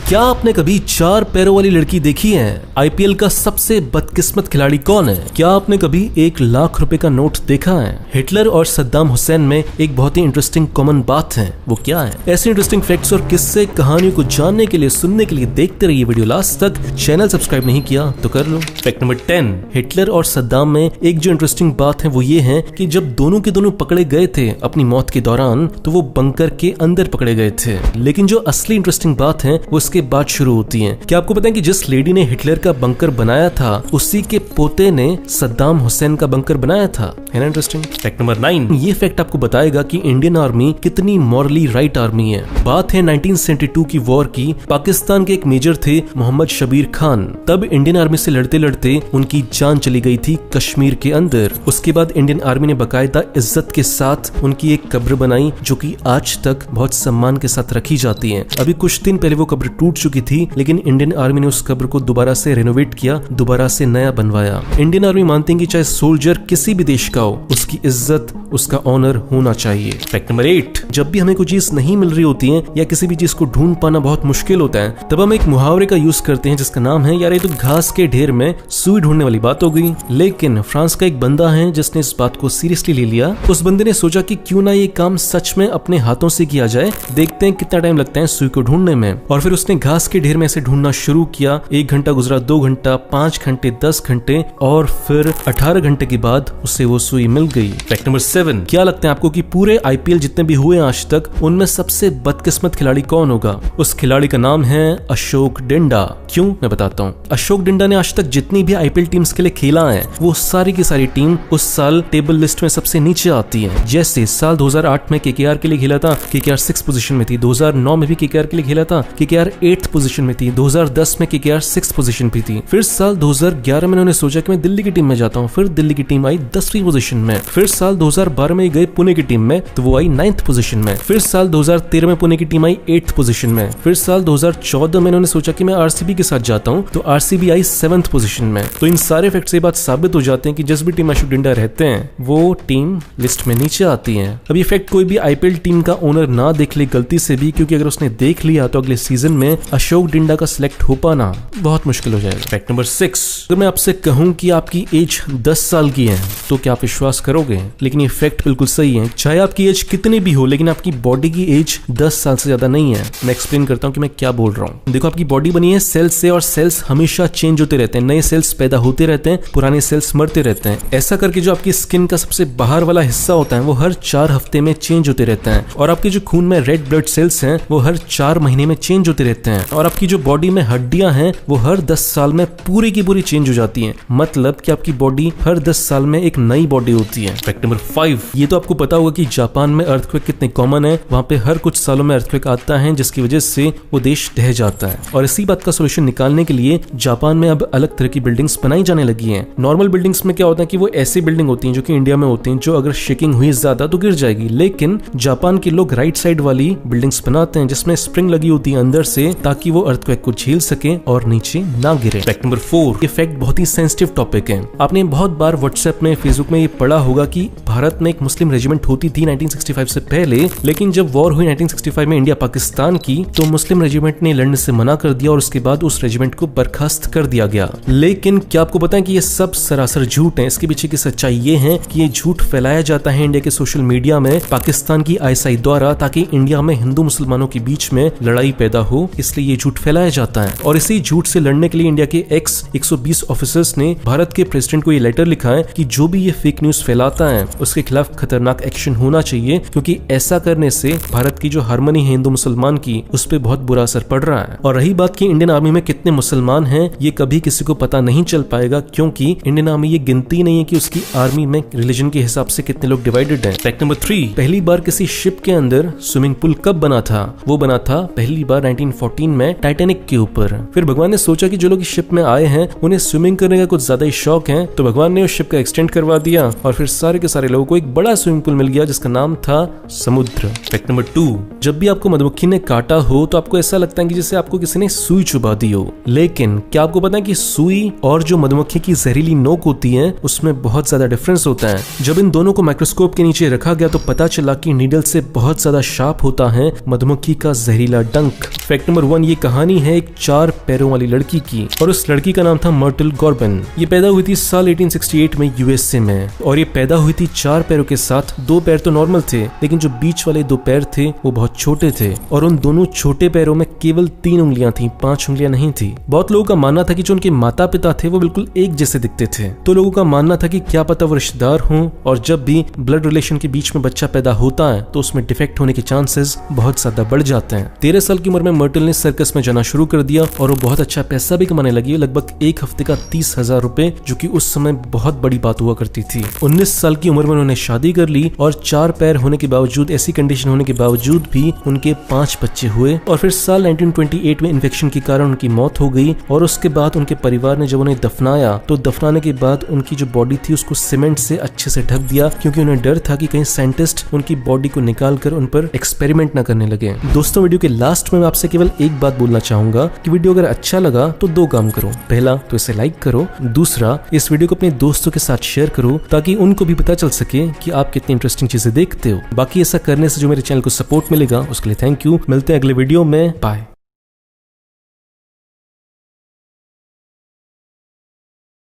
क्या आपने कभी 4 पैरों वाली लड़की देखी है? आईपीएल का सबसे बदकिस्मत खिलाड़ी कौन है? क्या आपने कभी 1 लाख रुपए का नोट देखा है? हिटलर और सद्दाम हुसैन में एक बहुत ही इंटरेस्टिंग कॉमन बात है, वो क्या है? ऐसे इंटरेस्टिंग फैक्ट्स और किस्से कहानियों को जानने के लिए, सुनने के लिए देखते रहिए वीडियो लास्ट तक। चैनल सब्सक्राइब नहीं किया तो कर लो। फैक्ट नंबर 10, हिटलर और सद्दाम में एक जो इंटरेस्टिंग बात है वो ये है कि जब दोनों के दोनों पकड़े गए थे अपनी मौत के दौरान, तो वो बंकर के अंदर पकड़े गए थे। लेकिन जो असली इंटरेस्टिंग बात है वो इसके बाद शुरू होती है। क्या आपको पता है कि जिस लेडी ने हिटलर का बंकर बनाया था, उसी के पोते ने सद्दाम हुसैन का बंकर बनाया था? है ना इंटरेस्टिंग। फैक्ट नंबर 9, ये फैक्ट आपको बताएगा कि इंडियन आर्मी कितनी मॉरली राइट आर्मी है। बात है 1972 की वॉर की। पाकिस्तान के एक मेजर थे मोहम्मद शबीर खान। तब इंडियन आर्मी से लड़ते लड़ते उनकी जान चली गई थी कश्मीर के अंदर। उसके बाद इंडियन आर्मी ने बाकायदा इज्जत के साथ उनकी एक कब्र बनाई, जो कि आज तक बहुत सम्मान के साथ रखी जाती है। अभी कुछ दिन पहले वो कब्र टूट चुकी थी, लेकिन इंडियन आर्मी ने उस कब्र को दोबारा से रेनोवेट किया, दोबारा से नया बनवाया। इंडियन आर्मी मानती है कि चाहे सोल्जर किसी भी देश का हो, उसकी इज्जत, उसका ऑनर होना चाहिए। फैक्ट नंबर 8, जब भी हमें कोई चीज नहीं मिल रही होती है या किसी भी चीज को ढूंढ पाना बहुत मुश्किल होता है, तब हम एक मुहावरे का यूज करते हैं जिसका नाम है, यार ये तो घास के ढेर में सुई ढूंढने वाली बात हो गई। लेकिन फ्रांस का एक बंदा है जिसने इस बात को सीरियसली ले लिया। उस बंदे ने सोचा कि क्यों ना ये काम सच में अपने हाथों से किया जाए, देखते हैं कितना टाइम लगता है सुई को ढूंढने में। और फिर उसने घास के ढेर में से ढूंढना शुरू किया। 1 घंटा गुजरा, 2 घंटा, 5 घंटे, 10 घंटे और फिर 18 घंटे के बाद उसे वो सुई मिल गई। फैक्ट नंबर 7, क्या लगता है आपको कि पूरे आईपीएल जितने भी हुए आज तक, उनमें सबसे बदकिस्मत खिलाड़ी कौन होगा? उस खिलाड़ी का नाम है अशोक डिंडा। क्यों, मैं बताता हूँ। अशोक डिंडा ने आज तक जितनी भी आईपीएल टीम्स के लिए खेला है, वो सारी की सारी टीम उस साल टेबल लिस्ट में सबसे नीचे आती है। जैसे साल 2008 में केकेआर के लिए खेला था, केकेआर 6th पोजीशन में थी। 2009 में भी केकेआर के लिए खेला था, केकेआर 8th पोजीशन में थी। 2010 में केकेआर 6th पोजीशन पे थी। फिर साल 2011 में उन्होंने सोचा कि मैं दिल्ली की टीम में जाता हूँ, फिर दिल्ली की टीम आई 10वीं पोजीशन में। फिर साल 2012 में गए पुणे की टीम में, तो वो आई 9th पोजीशन में। फिर साल 2013 में पुणे की टीम आई 8th पोजीशन में। फिर साल 2014 में उन्होंने सोचा कि मैं आरसीबी के साथ जाता हूँ, तो आरसीबी आई 7th पोजीशन में। तो इन सारे फैक्ट से बात साबित हो जाते हैं कि जिस भी टीम अशोक डिंडा रहते हैं, वो टीम लिस्ट में नीचे आती है। अब ये फैक्ट कोई भी आईपीएल टीम का ओनर ना देख ले गलती से भी, क्योंकि अगर उसने देख लिया तो अगले सीजन में अशोक डिंडा का सिलेक्ट हो पाना बहुत मुश्किल हो जाएगा। फैक्ट नंबर 6, अगर मैं आपसे कहूं कि आपकी एज 10 साल की है, तो क्या आप विश्वास करोगे? लेकिन ये फैक्ट बिल्कुल सही है। चाहे आपकी एज कितनी भी हो, लेकिन आपकी बॉडी की एज 10 साल से ज्यादा नहीं है। मैं एक्सप्लेन करता हूँ कि मैं क्या बोल रहा हूँ। देखो, आपकी बॉडी बनी है सेल्स से, और सेल्स हमेशा चेंज होते रहते हैं। नए सेल्स पैदा होते रहते हैं, पुराने सेल्स मरते रहते हैं। ऐसा करके जो आपकी स्किन का सबसे बाहर वाला हिस्सा होता है, वो हर 4 हफ्ते में चेंज होते रहता है। और आपके जो खून में रेड ब्लड सेल्स हैं, वो हर 4 महीने में चेंज होते रहते हैं। और आपकी जो बॉडी में हड्डियां हैं, वो हर 10 साल में पूरी की पूरी चेंज हो जाती हैं। मतलब कि आपकी बॉडी हर 10 साल में एक नई बॉडी होती है। फैक्ट नंबर 5, ये तो आपको पता होगा कि जापान में अर्थक्वेक कितने कॉमन है। वहां पे हर कुछ सालों में अर्थक्वेक आता है, जिसकी वजह से वो देश ढह जाता है। और इसी बात का सोल्यूशन निकालने के लिए जापान में अब अलग तरह की बिल्डिंग्स बनाई जाने लगी हैं। नॉर्मल बिल्डिंग्स में क्या होता है कि वो ऐसी बिल्डिंग होती हैं जो कि इंडिया में होती हैं, जो अगर शेकिंग हुई ज्यादा तो गिर जाएगी। लेकिन जापान के लोग राइट साइड वाली बिल्डिंग्स बनाते हैं, जिसमें स्प्रिंग लगी होती है अंदर से, ताकि वो अर्थक्वेक को झेल सके और नीचे ना गिरे। फैक्ट नंबर 4, ये फैक्ट बहुत ही सेंसिटिव टॉपिक है। आपने बहुत बार व्हाट्सएप में, फेसबुक में ये पढ़ा होगा कि भारत में एक मुस्लिम रेजिमेंट होती थी 1965 से पहले, लेकिन जब वॉर हुई 1965 में इंडिया पाकिस्तान की, तो मुस्लिम रेजिमेंट ने लड़ने से मना कर दिया और उसके बाद उस रेजिमेंट को बर्खास्त कर दिया गया। लेकिन क्या आपको पता है कि ये सब सरासर झूठ है? इसके पीछे की सच्चाई ये है कि ये झूठ फैलाया जाता है इंडिया के सोशल मीडिया में पाकिस्तान की आईएसआई द्वारा, ताकि इंडिया में हिंदू मुसलमानों के बीच में लड़ाई पैदा हो, इसलिए ये झूठ फैलाया जाता है। और इसी झूठ से लड़ने के लिए इंडिया के एक्स 120 ऑफिसर्स ने भारत के प्रेसिडेंट को ये लेटर लिखा है कि जो भी ये फेक न्यूज फैलाता है, उसके खिलाफ खतरनाक एक्शन होना चाहिए, क्योंकि ऐसा करने से भारत की जो हार्मनी है हिंदू मुसलमान की, उस पर बहुत बुरा असर पड़ रहा है। और रही बात की इंडियन आर्मी में कितने मुसलमान हैं, ये कभी किसी को पता नहीं चल पाएगा, क्योंकि इंडियन आर्मी ये गिनती नहीं है कि उसकी आर्मी में रिलीजन के हिसाब से कितने लोग डिवाइडेड हैं। फैक्ट नंबर 3, पहली बार किसी शिप के अंदर स्विमिंग पूल कब बना था? वो बना था पहली बार 1914 में टाइटैनिक के ऊपर। फिर भगवान ने सोचा कि जो लोग इस शिप में आए हैं उन्हें स्विमिंग करने का कुछ ज्यादा ही शौक है, तो भगवान ने उस शिप का एक्सटेंड करवा दिया और फिर सारे के सारे लोगों को एक बड़ा स्विमिंग पूल मिल गया जिसका नाम था समुद्र। फैक्ट नंबर 2, जब भी आपको मधुमक्खी ने काटा हो तो आपको ऐसा लगता है कि जैसे आपको किसी ने सुई चुभा दी हो, लेकिन क्या आपको पता है कि सुई और जो मधुमक्खी की जहरीली नोक होती है उसमें बहुत ज्यादा डिफरेंस होता है। जब इन दोनों को माइक्रोस्कोप के नीचे रखा गया तो पता चला कि नीडल से बहुत ज्यादा शार्प होता है मधुमक्खी का जहरीला डंक। फैक्ट नंबर नंबर 1, ये कहानी है एक 4 पैरों वाली लड़की की और उस लड़की का नाम था मर्टल गॉर्बन। ये पैदा हुई थी साल 1868 में यूएसए में और ये पैदा हुई थी 4 पैरों के साथ। 2 पैर तो नॉर्मल थे, लेकिन जो बीच वाले 2 पैर थे वो बहुत छोटे थे और उन दोनों छोटे पैरों में केवल 3 उंगलियां थी, 5 उंगलियां नहीं थी। बहुत लोगों का मानना था कि जो उनके माता पिता थे वो बिल्कुल एक जैसे दिखते थे, तो लोगों का मानना था कि क्या पता वो रिश्तेदार हों, और जब भी ब्लड रिलेशन के बीच में बच्चा पैदा होता है तो उसमें डिफेक्ट होने के चांसेस बहुत ज्यादा बढ़ जाते हैं। 13 साल की उम्र में मर्टल ने सर्कस में जाना शुरू कर दिया और वो बहुत अच्छा पैसा भी कमाने लगी, लगभग एक हफ्ते का 30,000 रुपए, जो कि उस समय बहुत बड़ी बात हुआ करती थी। 19 साल की उम्र में उन्होंने शादी कर ली और 4 पैर होने के बावजूद, ऐसी कंडीशन होने के बावजूद भी उनके 5 बच्चे हुए। और फिर साल 1928 में इन्फेक्शन के कारण उनकी मौत हो गई और उसके बाद उनके परिवार ने जब उन्हें दफनाया तो दफनाने के बाद उनकी जो बॉडी थी उसको सीमेंट से अच्छे से ढक दिया, क्योंकि उन्हें डर था कि कहीं साइंटिस्ट उनकी बॉडी को निकाल कर उन पर एक्सपेरिमेंट ना करने लगे। दोस्तों, वीडियो के लास्ट में मैं आपसे केवल एक बात बोलना चाहूंगा कि वीडियो अगर अच्छा लगा तो 2 काम करो। पहला तो इसे लाइक करो, दूसरा इस वीडियो को अपने दोस्तों के साथ शेयर करो ताकि उनको भी पता चल सके कि आप कितनी इंटरेस्टिंग चीजें देखते हो। बाकी ऐसा करने से जो मेरे चैनल को सपोर्ट मिलेगा उसके लिए थैंक यू। मिलते हैं अगले वीडियो में, बाय।